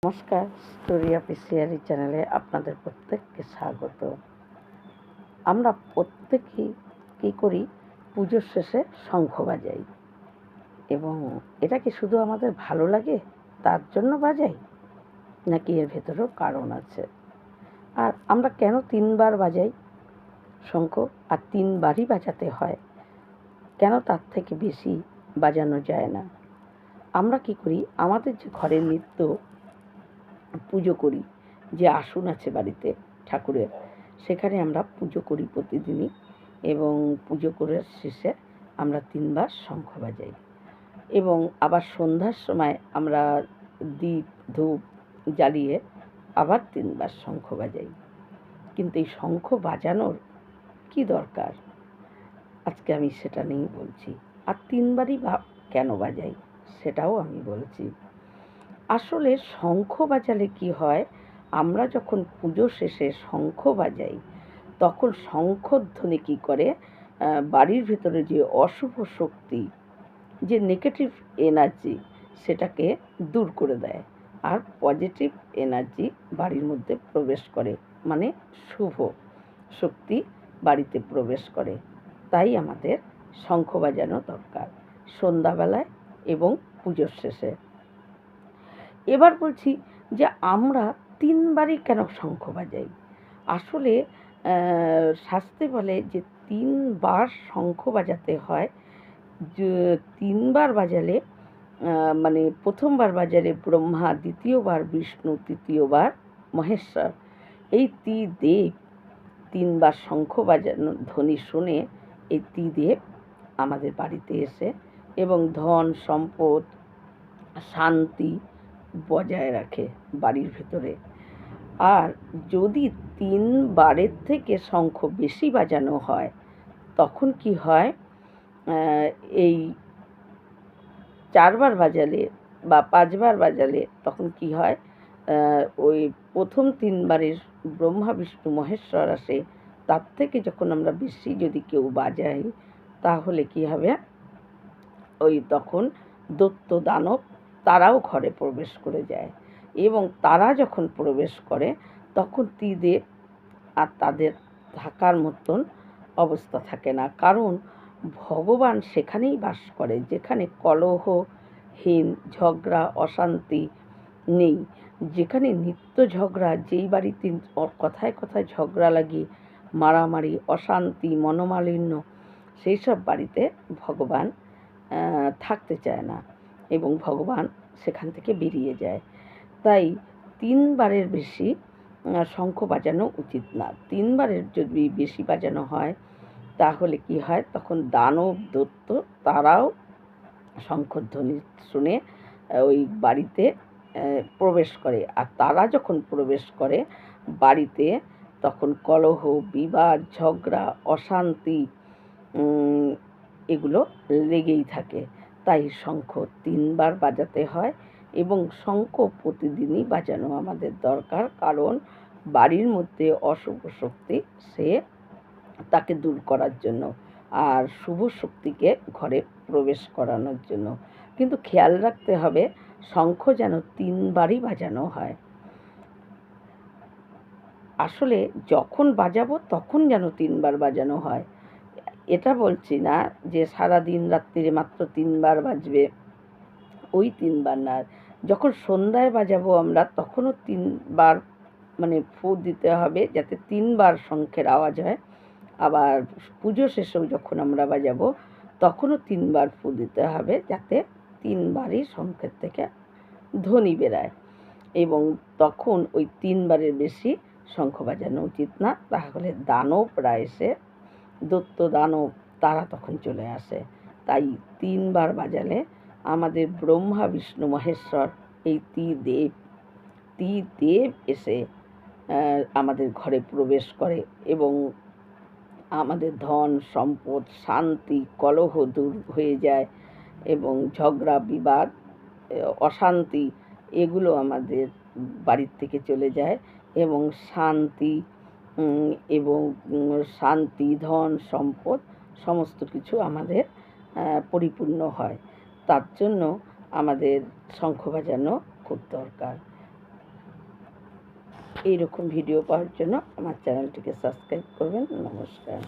নমস্কার, story officially চ্যানেলে আপনাদের প্রত্যেককে স্বাগত। আমরা প্রত্যেকেই কী করি, পুজোর শেষে শঙ্খ বাজাই এবং এটা কি শুধু আমাদের ভালো লাগে তার জন্য বাজাই, নাকি এর ভেতরেও কারণ আছে? আর আমরা কেন 3বার বাজাই শঙ্খ, আর 3বারই বাজাতে হয়? কেন তার থেকে বেশি বাজানো যায় না? আমরা কি করি, আমাদের যে ঘরের নিত্য পুজো করি, যে আসন আছে বাড়িতে ঠাকুরের, সেখানে আমরা পুজো করি প্রতিদিনই, এবং পুজো করার শেষে আমরা 3বার শঙ্খ বাজাই। এবং আবার সন্ধ্যার সময় আমরা দীপ ধূপ জ্বালিয়ে আবার 3বার শঙ্খ বাজাই। কিন্তু এই শঙ্খ বাজানোর কি দরকার, আজকে আমি সেটা নিয়েই বলছি। আর 3বারই বা কেন বাজাই সেটাও আমি বলছি। আসলে শঙ্খ বাজালে কি হয়, আমরা যখন পুজো শেষে শঙ্খ বাজাই তখন শঙ্খধ্বনি কী করে, বাড়ির ভেতরে যে অশুভ শক্তি, যে নেগেটিভ এনার্জি, সেটাকে দূর করে দেয়, আর পজিটিভ এনার্জি বাড়ির মধ্যে প্রবেশ করে, মানে শুভ শক্তি বাড়িতে প্রবেশ করে। তাই আমাদের শঙ্খ বাজানো দরকার সন্ধ্যাবেলায় এবং পুজোর শেষে। এবার বলছি যে আমরা 3বারই কেন শঙ্খ বাজাই। আসলে শাস্ত্রে বলে যে 3বার শঙ্খ বাজাতে হয়। 3বার বাজালে মানে প্রথমবার বাজালে ব্রহ্মা, দ্বিতীয়বার বিষ্ণু, তৃতীয়বার মহেশ্বর, এই ত্রিদেব 3বার শঙ্খ বাজানো ধ্বনি শুনে এই ত্রিদেব আমাদের বাড়িতে এসে এবং ধন সম্পদ শান্তি বজায় রাখে বাড়ির ভেতরে। আর যদি 3বারের থেকে শঙ্খ বেশি বাজানো হয় তখন কি হয়, এই 4বার বাজালে বা 5বার বাজালে তখন কি হয়, ওই প্রথম 3বারের ব্রহ্মা বিষ্ণু মহেশ্বর আসে, তার থেকে যখন আমরা বেশি যদি কেউ বাজাই তাহলে কি হবে, ওই তখন দৈত্য দানব তারাও ঘরে প্রবেশ করে যায়, এবং তারা যখন প্রবেশ করে তখন ত্রিদেব আর তাদের থাকার মতন অবস্থা থাকে না। কারণ ভগবান সেখানেই বাস করে যেখানে কলহহীন ঝগড়া অশান্তি নেই, যেখানে নিত্য ঝগড়া, যেই বাড়িতে কথায় কথায় ঝগড়া লাগি, মারামারি, অশান্তি, মনোমালিন্য, সেই সব বাড়িতে ভগবান থাকতে চায় না এবং ভগবান সেখান থেকে বেরিয়ে যায়। তাই 3বারের বেশি শঙ্খ বাজানো উচিত না। 3বারের যদি বেশি বাজানো হয় তাহলে কি হয়, তখন দানব দৈত্য তারাও শঙ্খধ্বনি শুনে ওই বাড়িতে প্রবেশ করে, আর তারা যখন প্রবেশ করে বাড়িতে তখন কলহ, বিবাদ, ঝগড়া, অশান্তি এগুলো লেগেই থাকে। তাই শঙ্খ 3বার বাজাতে হয় এবং শঙ্খ প্রতিদিনই বাজানো আমাদের দরকার, কারণ বাড়ির মধ্যে অশুভ শক্তি সে তাকে দূর করার জন্য, আর শুভ শক্তিকে ঘরে প্রবেশ করানোর জন্য। কিন্তু খেয়াল রাখতে হবে শঙ্খ যেন 3বারই বাজানো হয়। আসলে যখন বাজাবো তখন যেন 3বার বাজানো হয়। এটা বলছি না যে সারা দিন রাত্রিরে মাত্র 3বার বাজবে, ওই 3বার না। যখন সন্ধ্যায় বাজাবো আমরা তখনও 3বার মানে ফু দিতে হবে, যাতে 3বার শঙ্খের আওয়াজ হয়। আবার পুজো শেষেও যখন আমরা বাজাবো তখনও 3বার ফু দিতে হবে, যাতে 3বারই শঙ্খের থেকে ধ্বনি বেরায়, এবং তখন ওই 3বারের বেশি শঙ্খ বাজানো উচিত না, তাহলে দানবরা এসে, দৈত্য দানব তারা তখন চলে আসে। তাই 3বার বাজালে আমাদের ব্রহ্মা বিষ্ণু মহেশ্বর এই ত্রিদেব এসে আমাদের ঘরে প্রবেশ করে এবং আমাদের ধন সম্পদ শান্তি কলহ দূর হয়ে যায়, এবং ঝগড়া বিবাদ অশান্তি এগুলো আমাদের বাড়ির থেকে চলে যায়, এবং শান্তি ধন সম্পদ সমস্ত কিছু আমাদের পরিপূর্ণ হয়। তার জন্য আমাদের শঙ্খ বাজানো খুব দরকার। এইরকম ভিডিও পাওয়ার জন্য আমার চ্যানেলটিকে সাবস্ক্রাইব করবেন। নমস্কার।